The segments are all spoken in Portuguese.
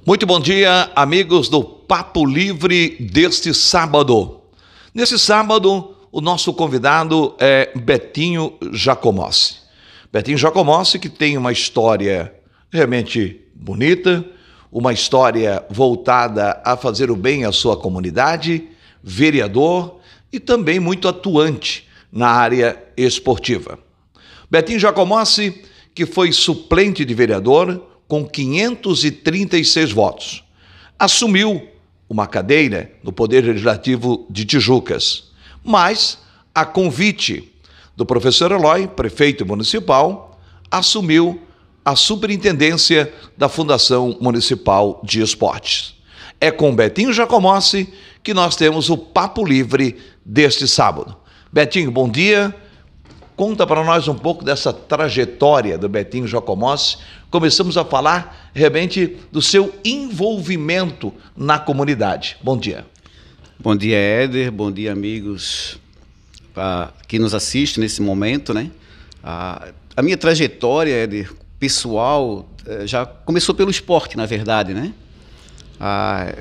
Muito bom dia, amigos do Papo Livre deste sábado. Nesse sábado, o nosso convidado é Betinho Giacomozzi. Betinho Giacomozzi, que tem uma história realmente bonita, uma história voltada a fazer o bem à sua comunidade, vereador e também muito atuante na área esportiva. Betinho Giacomozzi, que foi suplente de vereador, com 536 votos. Assumiu uma cadeira no Poder Legislativo de Tijucas, mas, a convite do professor Eloy, prefeito municipal, assumiu a superintendência da Fundação Municipal de Esportes. É com Betinho Giacomozzi que nós temos o Papo Livre deste sábado. Betinho, bom dia. Conta para nós um pouco dessa trajetória do Betinho Giacomozzi. Começamos a falar realmente do seu envolvimento na comunidade. Bom dia. Bom dia, Éder. Bom dia, amigos que nos assistem nesse momento, né? A minha trajetória, Éder, pessoal, já começou pelo esporte, na verdade, né?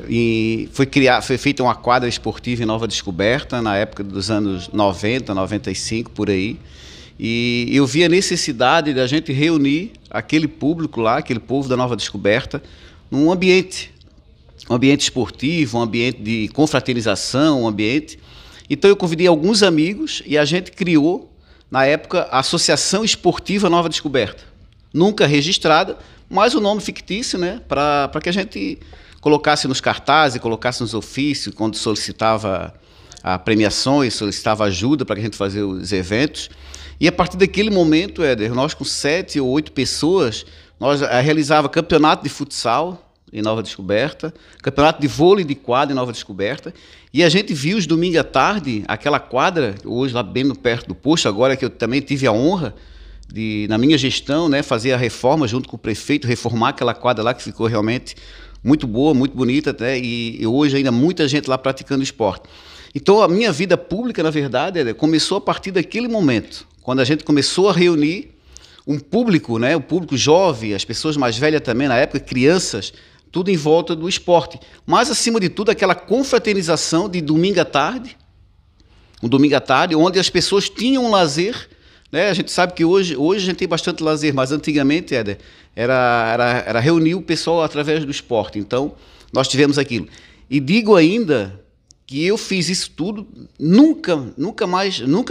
E foi feita uma quadra esportiva em Nova Descoberta, na época dos anos 90, 95, por aí. E eu vi a necessidade da gente reunir aquele público lá, aquele povo da Nova Descoberta, num ambiente esportivo, um ambiente de confraternização, um ambiente. Então eu convidei alguns amigos e a gente criou, na época, a Associação Esportiva Nova Descoberta. Nunca registrada, mas o nome fictício, né, para que a gente colocasse nos cartazes, colocasse nos ofícios, quando solicitava premiações, solicitava ajuda para que a gente fazer os eventos. E a partir daquele momento, Éder, nós com 7 ou 8 pessoas, nós realizava campeonato de futsal em Nova Descoberta, campeonato de vôlei de quadra em Nova Descoberta, e a gente viu os domingos à tarde, aquela quadra, hoje lá bem perto do posto, agora que eu também tive a honra de, na minha gestão, né, fazer a reforma junto com o prefeito, reformar aquela quadra lá que ficou realmente muito boa, muito bonita, até, e hoje ainda muita gente lá praticando esporte. Então a minha vida pública, na verdade, Éder, começou a partir daquele momento, quando a gente começou a reunir um público, né, o público jovem, as pessoas mais velhas também, na época, crianças, tudo em volta do esporte. Mas, acima de tudo, aquela confraternização de domingo à tarde, um domingo à tarde, onde as pessoas tinham um lazer, né? A gente sabe que hoje a gente tem bastante lazer, mas antigamente, Éder, era reunir o pessoal através do esporte. Então, nós tivemos aquilo. E digo ainda que eu fiz isso tudo nunca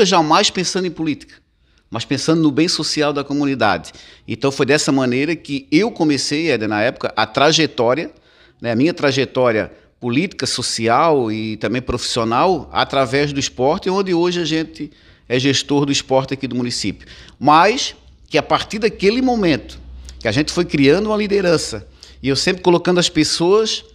jamais pensando em política, mas pensando no bem social da comunidade. Então foi dessa maneira que eu comecei, Éder, na época, a trajetória, né, a minha trajetória política, social e também profissional, através do esporte, onde hoje a gente é gestor do esporte aqui do município. Mas que a partir daquele momento que a gente foi criando uma liderança, e eu sempre colocando as pessoas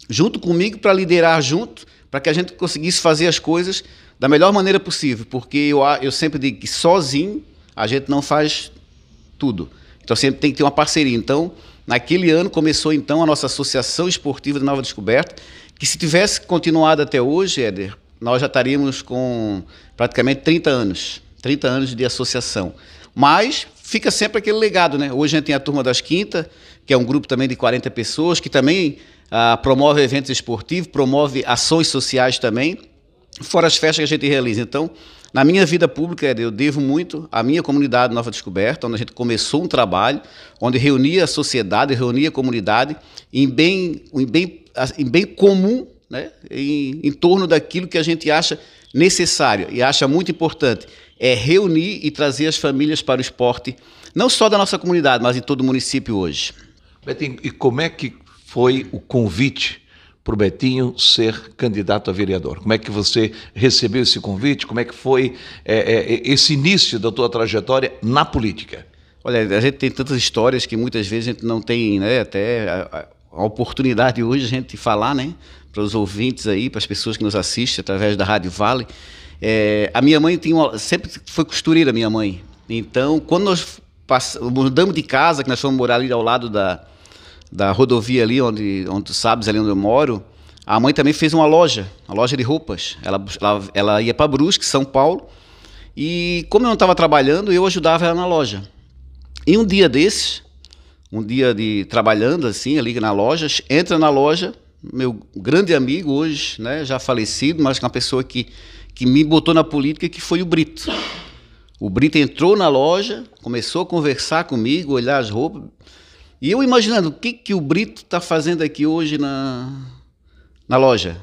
junto comigo para liderar junto, para que a gente conseguisse fazer as coisas da melhor maneira possível, porque eu sempre digo que sozinho a gente não faz tudo. Então sempre tem que ter uma parceria. Então, naquele ano começou então a nossa Associação Esportiva de Nova Descoberta, que se tivesse continuado até hoje, Éder, nós já estaríamos com praticamente 30 anos de associação. Mas fica sempre aquele legado, né? Hoje a gente tem a Turma das Quintas, que é um grupo também de 40 pessoas, que também promove eventos esportivos, promove ações sociais também, fora as festas que a gente realiza. Então, na minha vida pública, eu devo muito à minha comunidade Nova Descoberta, onde a gente começou um trabalho, onde reunia a sociedade, reunia a comunidade em bem comum, né? em torno daquilo que a gente acha necessário e acha muito importante, é reunir e trazer as famílias para o esporte, não só da nossa comunidade, mas em todo o município hoje. Betinho, e como é que foi o convite para o Betinho ser candidato a vereador? Como é que você recebeu esse convite? Como é que foi esse início da tua trajetória na política? Olha, a gente tem tantas histórias que muitas vezes a gente não tem, né, até a oportunidade hoje de a gente falar, né, para os ouvintes aí, para as pessoas que nos assistem através da Rádio Vale. A minha mãe sempre foi costureira, minha mãe. Então, quando nós mudamos de casa, que nós fomos morar ali ao lado da rodovia ali, onde tu sabes, ali onde eu moro, a mãe também fez uma loja de roupas. Ela ia para Brusque, São Paulo, e como eu não estava trabalhando, eu ajudava ela na loja. E um dia desses, um dia de trabalhando assim, ali na loja, entra na loja, meu grande amigo hoje, né, já falecido, mas uma pessoa que me botou na política, que foi o Brito. O Brito entrou na loja, começou a conversar comigo, olhar as roupas, e eu imaginando o que o Brito está fazendo aqui hoje na loja.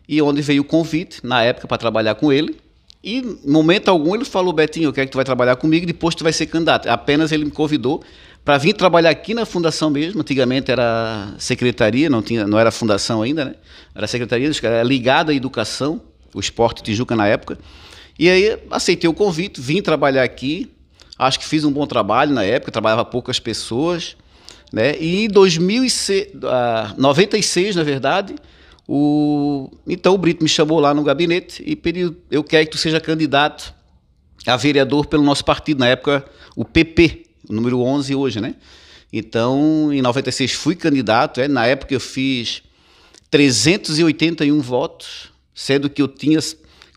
E onde veio o convite, na época, para trabalhar com ele. E, em momento algum, ele falou: Betinho, eu quero que tu vai trabalhar comigo e depois tu vai ser candidato. Apenas ele me convidou para vir trabalhar aqui na fundação mesmo. Antigamente era secretaria, não era fundação ainda, né? Era secretaria, era ligada à educação, o Esporte Tijuca na época. E aí aceitei o convite, vim trabalhar aqui. Acho que fiz um bom trabalho na época, trabalhava poucas pessoas, né? E em 96, na verdade, então o Brito me chamou lá no gabinete e pediu: eu quero que tu seja candidato a vereador pelo nosso partido, na época o PP, o número 11 hoje, né? Então, em 96 fui candidato, na época eu fiz 381 votos, sendo que eu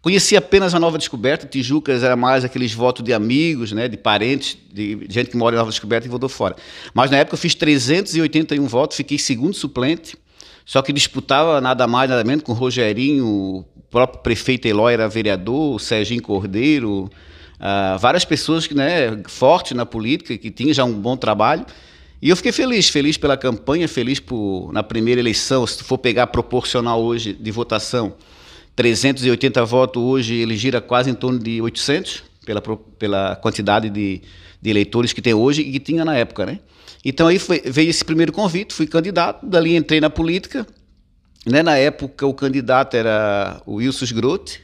conhecia apenas a Nova Descoberta. Tijucas era mais aqueles votos de amigos, né, de parentes, de gente que mora em Nova Descoberta e votou fora. Mas na época eu fiz 381 votos, fiquei segundo suplente, só que disputava nada mais, nada menos com o Rogerinho, o próprio prefeito Eloy era vereador, o Serginho Cordeiro, várias pessoas que, né, fortes na política, que tinham já um bom trabalho. E eu fiquei feliz pela campanha, na primeira eleição. Se tu for pegar proporcional hoje de votação, 380 votos hoje, ele gira quase em torno de 800, pela quantidade de eleitores que tem hoje e que tinha na época, né? Então aí veio esse primeiro convite, fui candidato, dali entrei na política, né? Na época o candidato era o Wilson Grote,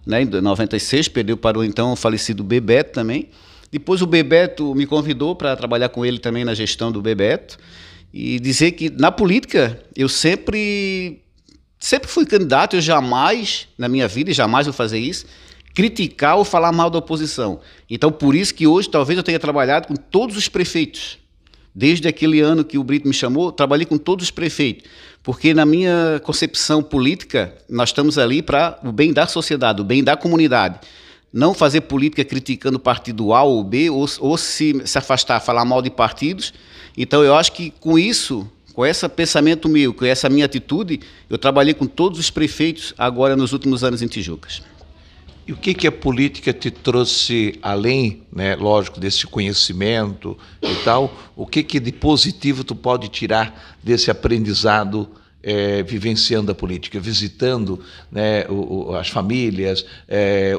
né? Em 96, perdeu para o então falecido Bebeto também. Depois o Bebeto me convidou para trabalhar com ele também na gestão do Bebeto, e dizer que na política eu sempre fui candidato. Eu jamais, na minha vida, jamais vou fazer isso, criticar ou falar mal da oposição. Então, por isso que hoje talvez eu tenha trabalhado com todos os prefeitos. Desde aquele ano que o Brito me chamou, trabalhei com todos os prefeitos, porque na minha concepção política, nós estamos ali para o bem da sociedade, o bem da comunidade. Não fazer política criticando o partido A ou B, ou se afastar, falar mal de partidos. Então, eu acho que com isso, com esse pensamento meu, com essa minha atitude, eu trabalhei com todos os prefeitos agora nos últimos anos em Tijucas. E o que a política te trouxe além, né, lógico, desse conhecimento e tal, o que de positivo tu pode tirar desse aprendizado vivenciando a política, visitando, né, as famílias,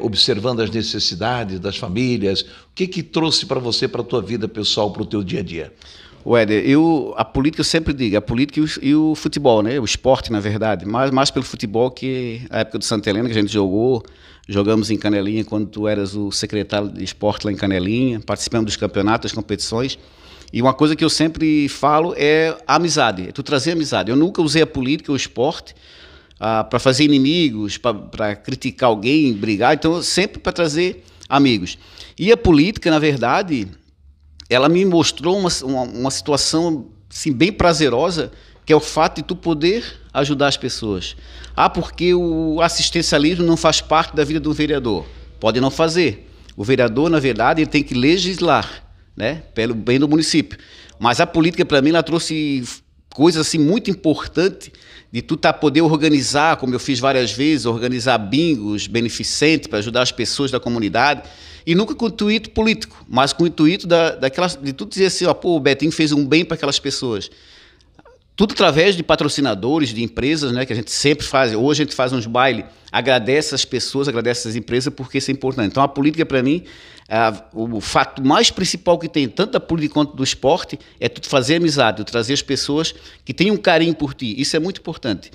observando as necessidades das famílias? O que trouxe para você, para a tua vida pessoal, para o teu dia a dia? Éder, a política, eu sempre digo, a política e o futebol, né? O esporte, na verdade, mais pelo futebol, que a época do Santa Helena, que a gente jogamos em Canelinha, quando tu eras o secretário de esporte lá em Canelinha, participamos dos campeonatos, das competições. E uma coisa que eu sempre falo é a amizade, é tu trazer amizade. Eu nunca usei a política ou o esporte para fazer inimigos, para criticar alguém, brigar, então sempre para trazer amigos. E a política, na verdade, ela me mostrou uma situação assim, bem prazerosa, que é o fato de tu poder ajudar as pessoas. Porque o assistencialismo não faz parte da vida do vereador. Pode não fazer. O vereador, na verdade, ele tem que legislar, né, pelo bem do município. Mas a política, para mim, ela trouxe coisas assim, muito importantes de tu poder organizar, como eu fiz várias vezes, organizar bingos beneficentes para ajudar as pessoas da comunidade. E nunca com o intuito político, mas com o intuito de tu dizer assim, o Betinho fez um bem para aquelas pessoas. Tudo através de patrocinadores, de empresas, né, que a gente sempre faz. Hoje a gente faz uns bailes, agradece as pessoas, agradece as empresas, porque isso é importante. Então a política, para mim, o fato mais principal que tem, tanto da política quanto do esporte, é tu fazer amizade, tu trazer as pessoas que têm um carinho por ti. Isso é muito importante.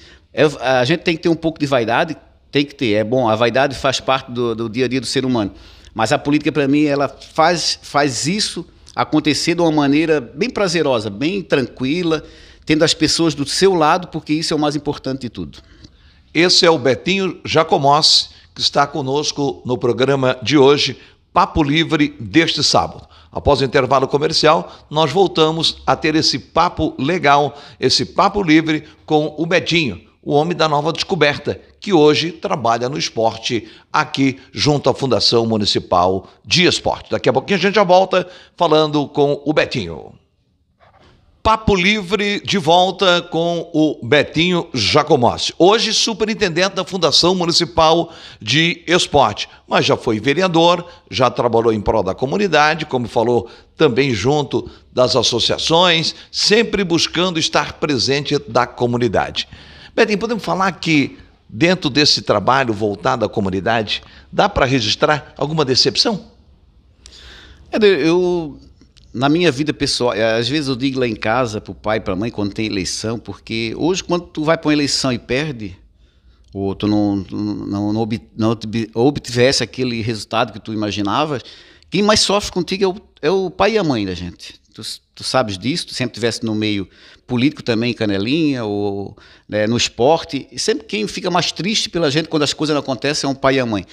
A gente tem que ter um pouco de vaidade, tem que ter, é bom, a vaidade faz parte do dia a dia do ser humano. Mas a política, para mim, ela faz isso acontecer de uma maneira bem prazerosa, bem tranquila, tendo as pessoas do seu lado, porque isso é o mais importante de tudo. Esse é o Betinho Jacomossi, que está conosco no programa de hoje, Papo Livre, deste sábado. Após o intervalo comercial, nós voltamos a ter esse papo legal, esse papo livre com o Betinho, o homem da Nova Descoberta, que hoje trabalha no esporte aqui junto à Fundação Municipal de Esporte. Daqui a pouquinho a gente já volta falando com o Betinho. Papo Livre de volta com o Betinho Jacomossi. Hoje, superintendente da Fundação Municipal de Esporte, mas já foi vereador, já trabalhou em prol da comunidade, como falou, também junto das associações, sempre buscando estar presente da comunidade. Betinho, podemos falar que dentro desse trabalho voltado à comunidade, dá para registrar alguma decepção? Na minha vida pessoal, às vezes eu digo lá em casa para o pai e para a mãe quando tem eleição, porque hoje quando tu vai para uma eleição e perde, ou tu não obtivesse aquele resultado que tu imaginavas, quem mais sofre contigo é o pai e a mãe da gente. Tu sabes disso, tu sempre estivesse no meio político também, em Canelinha, ou né, no esporte, e sempre quem fica mais triste pela gente quando as coisas não acontecem é o pai e a mãe.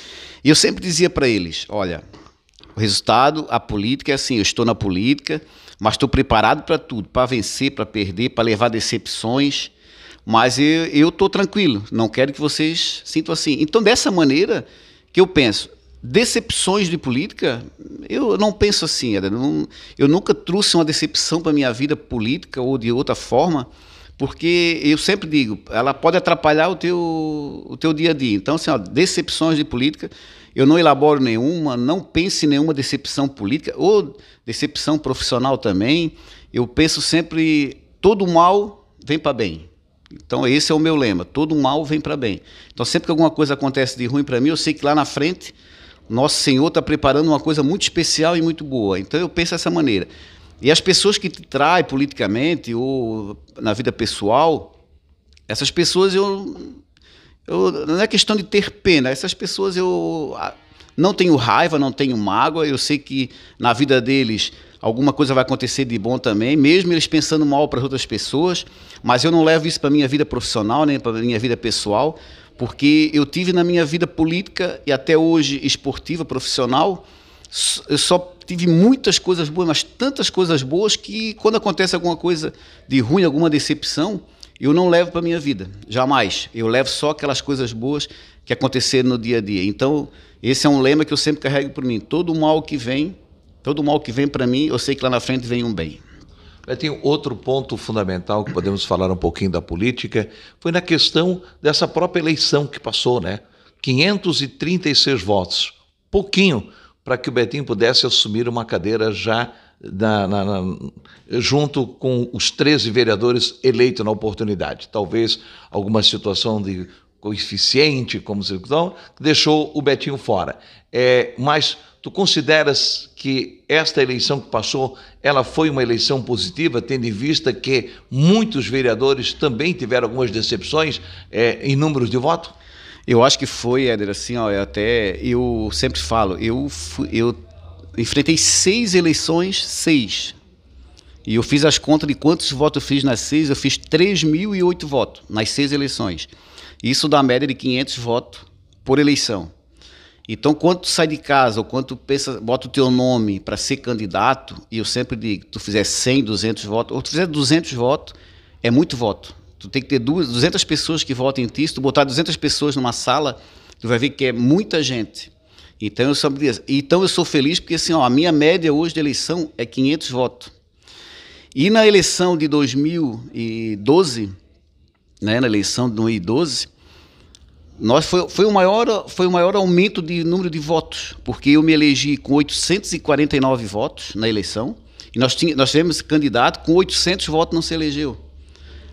E eu sempre dizia para eles, olha, o resultado, a política é assim, eu estou na política, mas estou preparado para tudo, para vencer, para perder, para levar decepções, mas eu estou tranquilo, não quero que vocês sintam assim. Então, dessa maneira que eu penso, decepções de política, eu não penso assim, eu nunca trouxe uma decepção para a minha vida política ou de outra forma, porque eu sempre digo, ela pode atrapalhar o teu dia a dia. Então, assim, ó, decepções de política, eu não elaboro nenhuma, não penso em nenhuma decepção política ou decepção profissional também. Eu penso sempre, todo mal vem para bem. Então esse é o meu lema, todo mal vem para bem. Então sempre que alguma coisa acontece de ruim para mim, eu sei que lá na frente, nosso Senhor está preparando uma coisa muito especial e muito boa. Então eu penso dessa maneira. E as pessoas que te traem politicamente ou na vida pessoal, essas pessoas não é questão de ter pena, essas pessoas eu não tenho raiva, não tenho mágoa, eu sei que na vida deles alguma coisa vai acontecer de bom também, mesmo eles pensando mal para as outras pessoas, mas eu não levo isso para a minha vida profissional, nem para a minha vida pessoal, porque eu tive na minha vida política e até hoje esportiva, profissional, eu só tive muitas coisas boas, mas tantas coisas boas que quando acontece alguma coisa de ruim, alguma decepção, eu não levo para a minha vida, jamais. Eu levo só aquelas coisas boas que aconteceram no dia a dia. Então, esse é um lema que eu sempre carrego por mim. Todo mal que vem para mim, eu sei que lá na frente vem um bem. Tem outro ponto fundamental que podemos falar um pouquinho da política, foi na questão dessa própria eleição que passou, né? 536 votos, pouquinho para que o Betinho pudesse assumir uma cadeira já junto com os 13 vereadores eleitos na oportunidade. Talvez alguma situação de coeficiente, como se diz, que deixou o Betinho fora. Mas tu consideras que esta eleição que passou, ela foi uma eleição positiva, tendo em vista que muitos vereadores também tiveram algumas decepções em números de voto? Eu acho que foi, Éder, assim, ó, eu sempre falo, eu enfrentei 6 eleições, 6. E eu fiz as contas de quantos votos eu fiz nas 6, eu fiz 3.008 votos nas 6 eleições. Isso dá média de 500 votos por eleição. Então, quando tu sai de casa, ou quando tu pensa, bota o teu nome para ser candidato, e eu sempre digo, tu fizer 100, 200 votos, ou tu fizer 200 votos, é muito voto. Tu tem que ter 200 pessoas que votem em ti, se tu botar 200 pessoas numa sala, tu vai ver que é muita gente. Então eu sou feliz porque assim, ó, a minha média hoje de eleição é 500 votos. E na eleição de 2012, né, na eleição de 2012, foi o maior aumento de número de votos, porque eu me elegi com 849 votos na eleição, e nós tivemos candidato com 800 votos não se elegeu.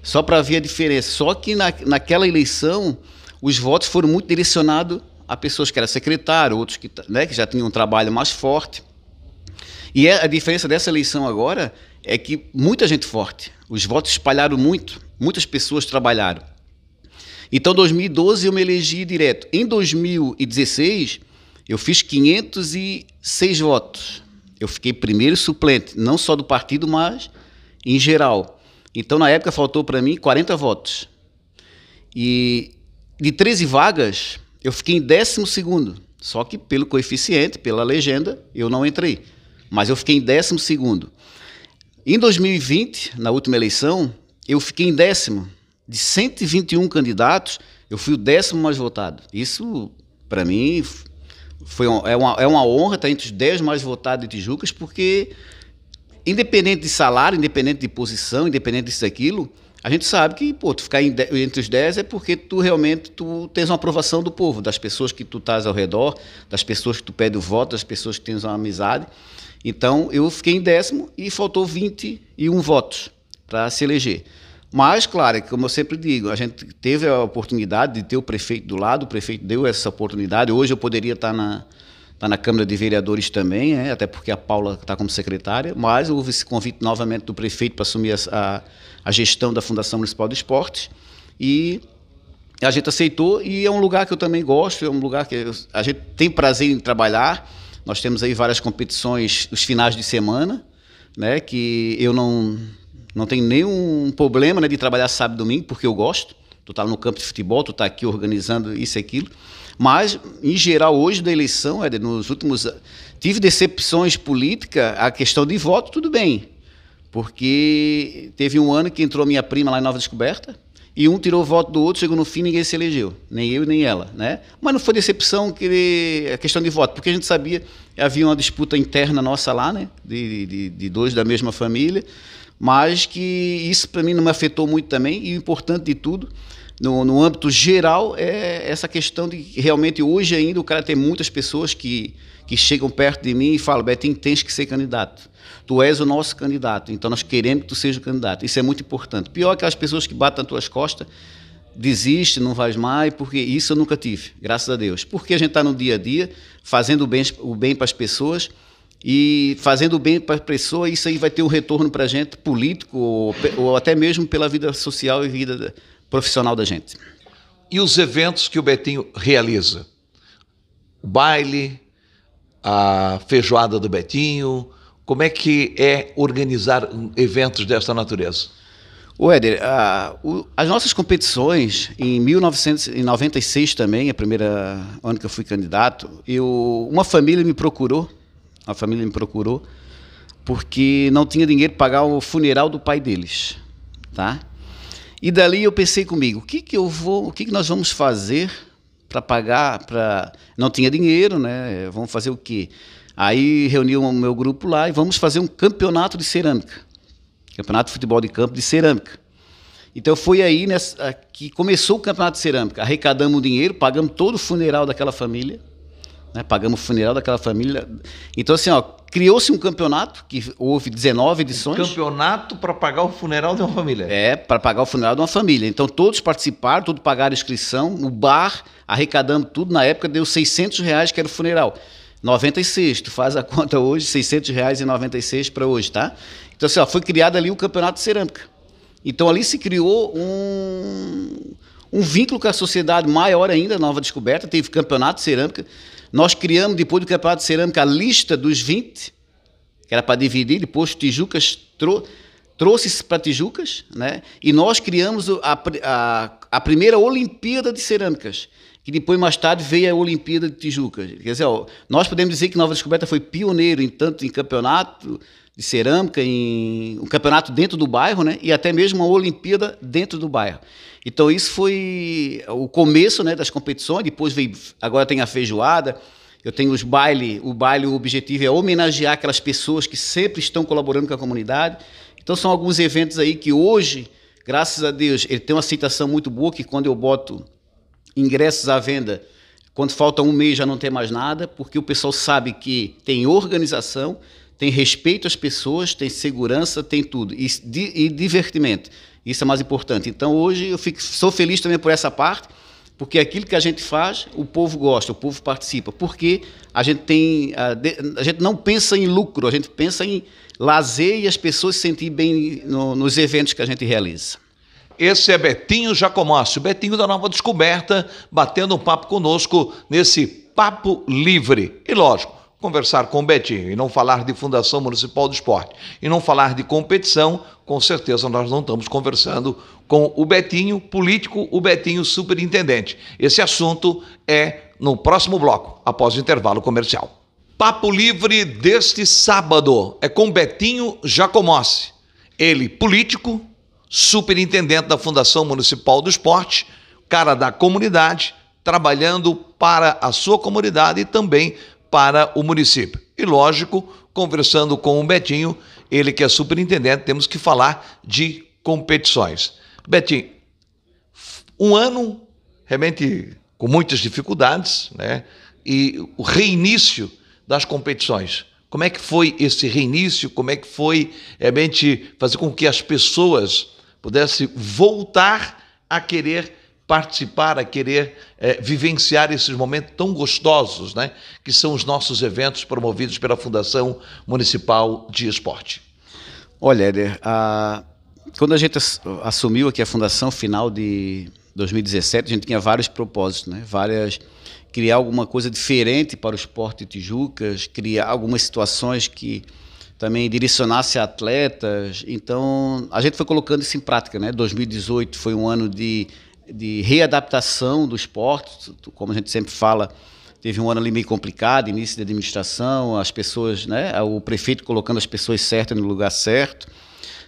Só para ver a diferença. Só que naquela eleição, os votos foram muito direcionados a pessoas que eram secretário, outros que já tinham um trabalho mais forte. E a diferença dessa eleição agora é que muita gente forte. Os votos espalharam muito, muitas pessoas trabalharam. Então, em 2012, eu me elegi direto. Em 2016, eu fiz 506 votos. Eu fiquei primeiro suplente, não só do partido, mas em geral. Então, na época, faltou para mim 40 votos. E de 13 vagas, eu fiquei em 12º. Só que pelo coeficiente, pela legenda, eu não entrei. Mas eu fiquei em 12º. Em 2020, na última eleição, eu fiquei em 10º. De 121 candidatos, eu fui o 10º mais votado. Isso, para mim, é uma honra estar entre os 10 mais votados de Tijucas, porque independente de salário, independente de posição, independente disso daquilo, a gente sabe que, pô, tu ficar entre os 10 é porque tu realmente tens uma aprovação do povo, das pessoas que tu estás ao redor, das pessoas que tu pede o voto, das pessoas que tens uma amizade. Então, eu fiquei em 10º e faltou 21 votos para se eleger. Mas, claro, como eu sempre digo, a gente teve a oportunidade de ter o prefeito do lado, o prefeito deu essa oportunidade. Hoje eu poderia estar na Câmara de Vereadores também, até porque a Paula está como secretária, mas houve esse convite novamente do prefeito para assumir a gestão da Fundação Municipal de Esportes, e a gente aceitou, e é um lugar que eu também gosto, é um lugar que a gente tem prazer em trabalhar. Nós temos aí várias competições os finais de semana, né, que eu não tenho nenhum problema, né, de trabalhar sábado e domingo, porque eu gosto. Tu tá no campo de futebol, tu tá aqui organizando isso e aquilo. Mas, em geral, hoje da eleição, nos últimos... Tive decepções políticas, a questão de voto, tudo bem. Porque teve um ano que entrou minha prima lá em Nova Descoberta, e um tirou o voto do outro, chegou no fim, ninguém se elegeu. Nem eu, nem ela, né? Mas não foi decepção a questão de voto, porque a gente sabia que havia uma disputa interna nossa lá, né? De dois da mesma família, mas que isso para mim não me afetou muito também, e o importante de tudo, no âmbito geral, é essa questão de que realmente hoje ainda o cara tem muitas pessoas que chegam perto de mim e falam: Betinho, tens que ser candidato. Tu és o nosso candidato, então nós queremos que tu seja o candidato. Isso é muito importante. Pior que as pessoas que batem nas tuas costas, desiste, não vais mais, porque isso eu nunca tive, graças a Deus. Porque a gente está no dia a dia, fazendo o bem para as pessoas, e fazendo o bem para a pessoa, isso aí vai ter um retorno para a gente, político, ou até mesmo pela vida social e vida profissional da gente. E os eventos que o Betinho realiza? O baile, a feijoada do Betinho, como é que é organizar eventos desta natureza? Éder, as nossas competições, em 1996 também, a primeira ano que eu fui candidato, uma família me procurou, porque não tinha dinheiro para pagar o funeral do pai deles, tá? E dali eu pensei comigo, o que nós vamos fazer para pagar, não tinha dinheiro, né? Vamos fazer o quê? Aí reuni o meu grupo lá e vamos fazer um campeonato de cerâmica. Campeonato de futebol de campo de cerâmica. Então foi aí que começou o campeonato de cerâmica. Arrecadamos o dinheiro, pagamos todo o funeral daquela família. Né? Pagamos o funeral daquela família. Então assim, criou-se um campeonato, que houve 19 edições. Campeonato para pagar o funeral de uma família. Para pagar o funeral de uma família. Então todos participaram, todos pagaram a inscrição, o bar, arrecadamos tudo. Na época deu R$600, que era o funeral. 96, tu faz a conta hoje, R$600,96 para hoje, tá? Então assim, foi criado ali o campeonato de cerâmica. Então ali se criou um vínculo com a sociedade maior ainda, Nova Descoberta, teve campeonato de cerâmica. Nós criamos, depois do campeonato de cerâmica, a lista dos 20, que era para dividir, depois Tijucas trouxe para Tijucas, né? E nós criamos a primeira Olimpíada de Cerâmicas, que depois, mais tarde, veio a Olimpíada de Tijucas. Quer dizer, nós podemos dizer que Nova Descoberta foi pioneiro tanto em campeonato de cerâmica, em um campeonato dentro do bairro, né? E até mesmo uma Olimpíada dentro do bairro. Então isso foi o começo, né, das competições. Depois agora tem a feijoada, eu tenho os bailes. O baile, o objetivo é homenagear aquelas pessoas que sempre estão colaborando com a comunidade. Então são alguns eventos aí que hoje, graças a Deus, ele tem uma aceitação muito boa, que quando eu boto ingressos à venda, quando falta um mês já não tem mais nada, porque o pessoal sabe que tem organização, tem respeito às pessoas, tem segurança, tem tudo, e divertimento. Isso é mais importante. Então hoje eu sou feliz também por essa parte, porque aquilo que a gente faz, o povo gosta, o povo participa, porque a gente não pensa em lucro, a gente pensa em lazer e as pessoas se sentirem bem nos eventos que a gente realiza. Esse é Betinho Jacomossi, o Betinho da Nova Descoberta, batendo um papo conosco nesse Papo Livre. E lógico, conversar com o Betinho e não falar de Fundação Municipal do Esporte e não falar de competição, com certeza nós não estamos conversando com o Betinho político, o Betinho superintendente. Esse assunto é no próximo bloco, após o intervalo comercial. Papo Livre deste sábado é com Betinho Jacomossi, ele político, superintendente da Fundação Municipal do Esporte, cara da comunidade, trabalhando para a sua comunidade e também para o município. E lógico, conversando com o Betinho, ele que é superintendente, temos que falar de competições. Betinho, um ano realmente com muitas dificuldades, né? E o reinício das competições. Como é que foi esse reinício? Como é que foi realmente fazer com que as pessoas pudessem voltar a querer participar, a querer vivenciar esses momentos tão gostosos, né? Que são os nossos eventos promovidos pela Fundação Municipal de Esporte? Olha, Éder, quando a gente assumiu aqui a fundação final de 2017, a gente tinha vários propósitos, né? Criar alguma coisa diferente para o esporte de Tijucas, criar algumas situações que também direcionasse a atletas. Então, a gente foi colocando isso em prática, né? 2018 foi um ano de readaptação do esporte, como a gente sempre fala, teve um ano ali meio complicado, início de administração, as pessoas, né? O prefeito colocando as pessoas certas no lugar certo.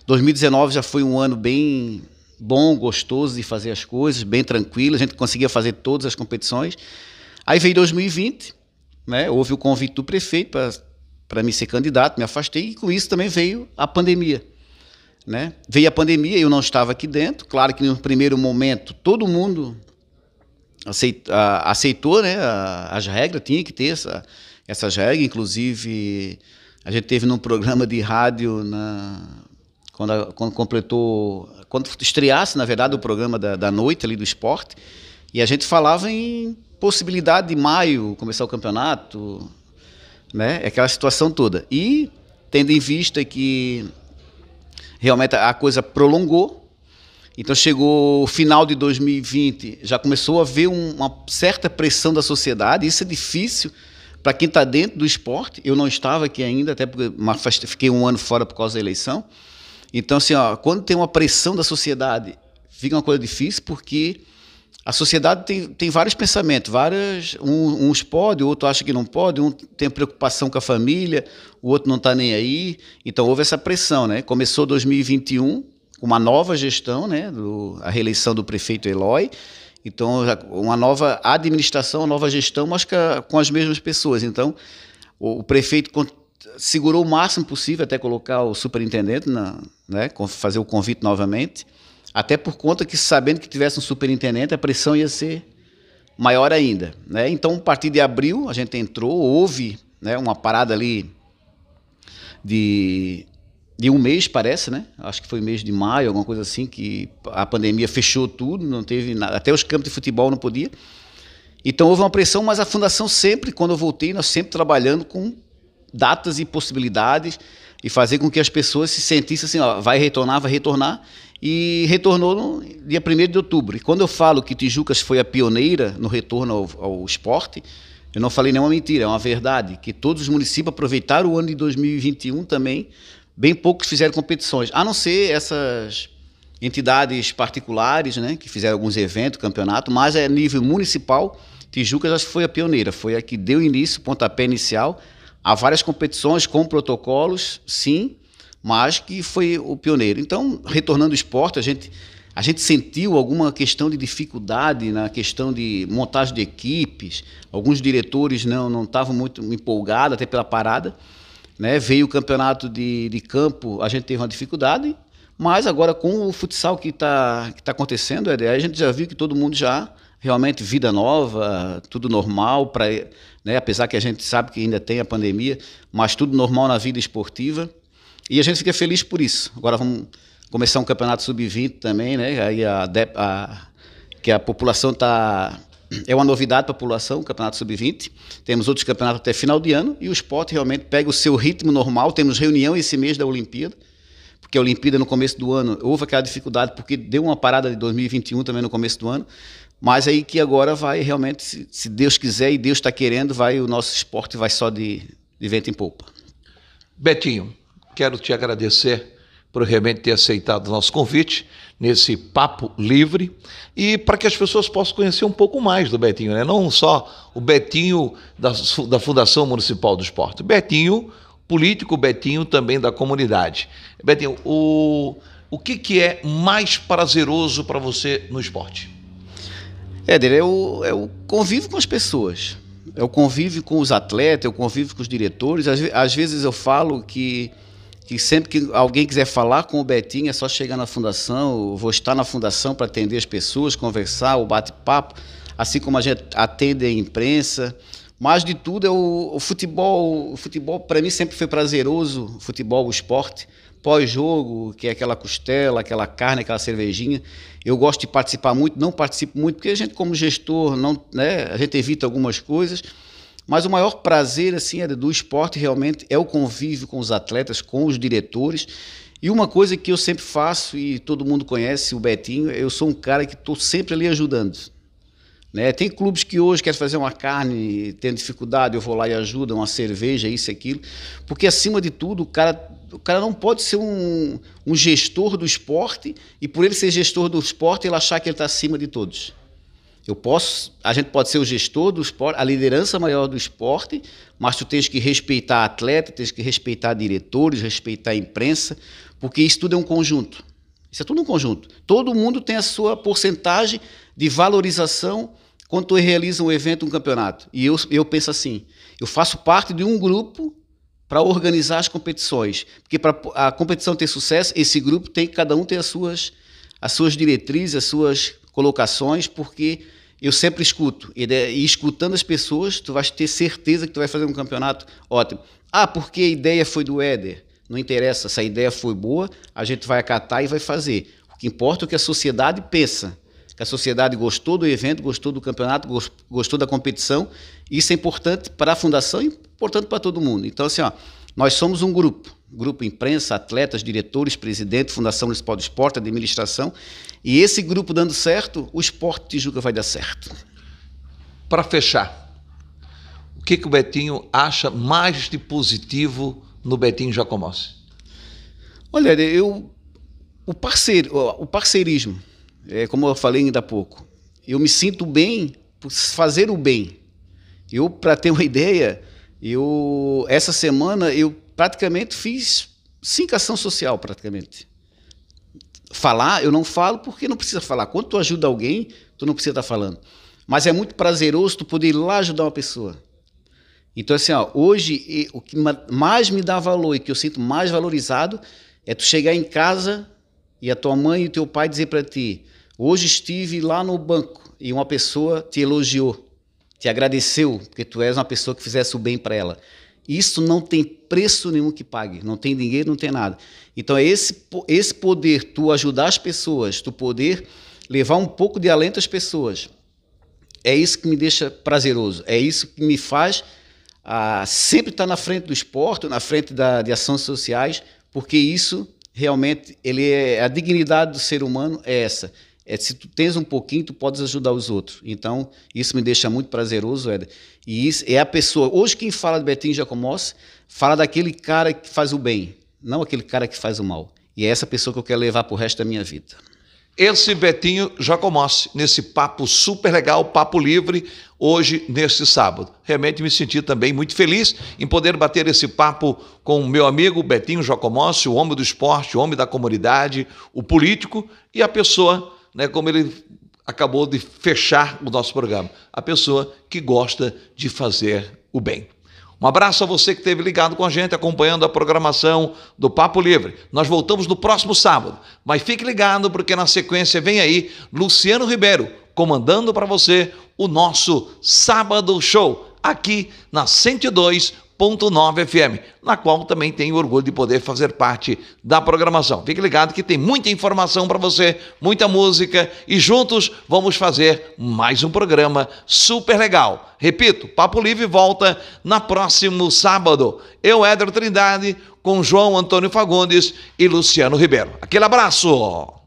2019 já foi um ano bem bom, gostoso de fazer as coisas, bem tranquilo, a gente conseguia fazer todas as competições. Aí veio 2020, né? Houve o convite do prefeito para me ser candidato, me afastei, e com isso também veio a pandemia, né? Veio a pandemia, eu não estava aqui dentro, claro que no primeiro momento todo mundo aceitou, né? As regras, tinha que ter essas regras, inclusive a gente teve num programa de rádio quando estreasse, na verdade, o programa da noite ali do esporte, e a gente falava em possibilidade de maio começar o campeonato, né? Aquela situação toda. E tendo em vista que realmente a coisa prolongou, então chegou o final de 2020, já começou a haver uma certa pressão da sociedade. Isso é difícil para quem está dentro do esporte. Eu não estava aqui ainda, até porque fiquei um ano fora por causa da eleição. Então, assim, quando tem uma pressão da sociedade, fica uma coisa difícil, porque a sociedade tem vários pensamentos, uns podem, o outro acha que não pode, um tem preocupação com a família, o outro não está nem aí. Então houve essa pressão, né? Começou 2021 com uma nova gestão, né? A reeleição do prefeito Eloy. Então uma nova administração, uma nova gestão, mas com as mesmas pessoas. Então o prefeito segurou o máximo possível até colocar o superintendente, né? Fazer o convite novamente. Até por conta que, sabendo que tivesse um superintendente, a pressão ia ser maior ainda, né? Então, a partir de abril, a gente entrou, houve, né, uma parada ali de um mês, parece, né? Acho que foi mês de maio, alguma coisa assim, que a pandemia fechou tudo, não teve nada, até os campos de futebol não podia. Então, houve uma pressão, mas a fundação sempre, quando eu voltei, nós sempre trabalhando com datas e possibilidades e fazer com que as pessoas se sentissem assim, vai retornar, e retornou no dia 1º de outubro. E quando eu falo que Tijucas foi a pioneira no retorno ao esporte, eu não falei nenhuma mentira, é uma verdade, que todos os municípios aproveitaram o ano de 2021 também, bem poucos fizeram competições, a não ser essas entidades particulares, né, que fizeram alguns eventos, campeonato, mas a nível municipal, Tijucas acho que foi a pioneira, foi a que deu início, pontapé inicial, a várias competições com protocolos, sim, mas que foi o pioneiro. Então, retornando ao esporte, a gente sentiu alguma questão de dificuldade na questão de montagem de equipes, alguns diretores não estavam muito empolgados, até pela parada, né? Veio o campeonato de campo, a gente teve uma dificuldade, mas agora com o futsal que tá acontecendo, a gente já viu que todo mundo já realmente vida nova, tudo normal, né? Apesar que a gente sabe que ainda tem a pandemia, mas tudo normal na vida esportiva. E a gente fica feliz por isso. Agora vamos começar um campeonato sub-20 também, né? Aí que a população é uma novidade para a população, o campeonato sub-20. Temos outros campeonatos até final de ano e o esporte realmente pega o seu ritmo normal. Temos reunião esse mês da Olimpíada, porque a Olimpíada no começo do ano houve aquela dificuldade, porque deu uma parada de 2021 também no começo do ano. Mas aí que agora vai realmente, se Deus quiser e Deus está querendo, o nosso esporte vai só de vento em popa. Betinho, quero te agradecer por realmente ter aceitado o nosso convite nesse Papo Livre e para que as pessoas possam conhecer um pouco mais do Betinho, né? Não só o Betinho da Fundação Municipal do Esporte, Betinho político, Betinho também da comunidade. Betinho, o que é mais prazeroso para você no esporte? Éder, é o convívio com as pessoas, é o convívio com os atletas, é o convívio com os diretores. Às vezes eu falo que que sempre que alguém quiser falar com o Betinho, é só chegar na fundação. Eu vou estar na fundação para atender as pessoas, conversar, o bate-papo, assim como a gente atende a imprensa. Mais de tudo é o futebol. O futebol, para mim, sempre foi prazeroso, o futebol, o esporte. Pós-jogo, que é aquela costela, aquela carne, aquela cervejinha. Eu gosto de participar muito, não participo muito, porque a gente, como gestor, não, né, a gente evita algumas coisas. Mas o maior prazer assim, do esporte realmente é o convívio com os atletas, com os diretores. E uma coisa que eu sempre faço, e todo mundo conhece, o Betinho, eu sou um cara que estou sempre ali ajudando. Né? Tem clubes que hoje querem fazer uma carne, tem dificuldade, eu vou lá e ajudo, uma cerveja, isso e aquilo. Porque, acima de tudo, o cara não pode ser um gestor do esporte e, por ele ser gestor do esporte, ele achar que ele está acima de todos. A gente pode ser o gestor do esporte, a liderança maior do esporte, mas tu tens que respeitar atleta, tens que respeitar diretores, respeitar a imprensa, porque isso tudo é um conjunto. Isso é tudo um conjunto. Todo mundo tem a sua porcentagem de valorização quando tu realiza um evento, um campeonato. E eu penso assim, eu faço parte de um grupo para organizar as competições, porque para a competição ter sucesso, esse grupo cada um tem as suas diretrizes, as suas colocações, porque eu sempre escuto, e escutando as pessoas, tu vais ter certeza que tu vai fazer um campeonato ótimo. Porque a ideia foi do Éder. Não interessa, se a ideia foi boa, a gente vai acatar e vai fazer. O que importa é o que a sociedade pensa, que a sociedade gostou do evento, gostou do campeonato, gostou da competição. Isso é importante para a fundação e importante para todo mundo. Então, assim, nós somos um grupo imprensa, atletas, diretores, presidente, Fundação Municipal do Esporte, administração, e esse grupo dando certo, o Esporte Tijuca vai dar certo. Para fechar, o que o Betinho acha mais de positivo no Betinho Jacomossi? Olha, o parceirismo, como eu falei ainda há pouco, eu me sinto bem por fazer o bem. Para ter uma ideia, essa semana eu praticamente fiz 5 ações sociais, praticamente. Falar, eu não falo porque não precisa falar. Quando tu ajuda alguém, tu não precisa estar falando. Mas é muito prazeroso tu poder ir lá ajudar uma pessoa. Então, assim, hoje, o que mais me dá valor e que eu sinto mais valorizado é tu chegar em casa e a tua mãe e o teu pai dizer para ti: hoje estive lá no banco e uma pessoa te elogiou, te agradeceu, porque tu és uma pessoa que fizesse o bem para ela. Isso não tem preço nenhum que pague, não tem dinheiro, não tem nada. Então é esse poder, tu ajudar as pessoas, tu poder levar um pouco de alento às pessoas, é isso que me deixa prazeroso, é isso que me faz sempre estar na frente do esporte, na frente de ações sociais, porque isso realmente, a dignidade do ser humano é essa. Se tu tens um pouquinho, tu podes ajudar os outros. Então, isso me deixa muito prazeroso, Éder. E isso é a pessoa. Hoje, quem fala de Betinho Jacomossi, fala daquele cara que faz o bem, não aquele cara que faz o mal. E é essa pessoa que eu quero levar para o resto da minha vida. Esse Betinho Jacomossi, nesse papo super legal, papo livre, hoje, neste sábado. Realmente me senti também muito feliz em poder bater esse papo com o meu amigo Betinho Jacomossi, o homem do esporte, o homem da comunidade, o político e a pessoa, né, como ele acabou de fechar o nosso programa, a pessoa que gosta de fazer o bem. Um abraço a você que esteve ligado com a gente, acompanhando a programação do Papo Livre. Nós voltamos no próximo sábado, mas fique ligado porque na sequência vem aí Luciano Ribeiro, comandando para você o nosso Sábado Show, aqui na 102.9 FM, na qual também tenho orgulho de poder fazer parte da programação. Fique ligado que tem muita informação para você, muita música e juntos vamos fazer mais um programa super legal. Repito, Papo Livre volta na próximo sábado. Eu, Éder Trindade, com João Antônio Fagundes e Luciano Ribeiro. Aquele abraço!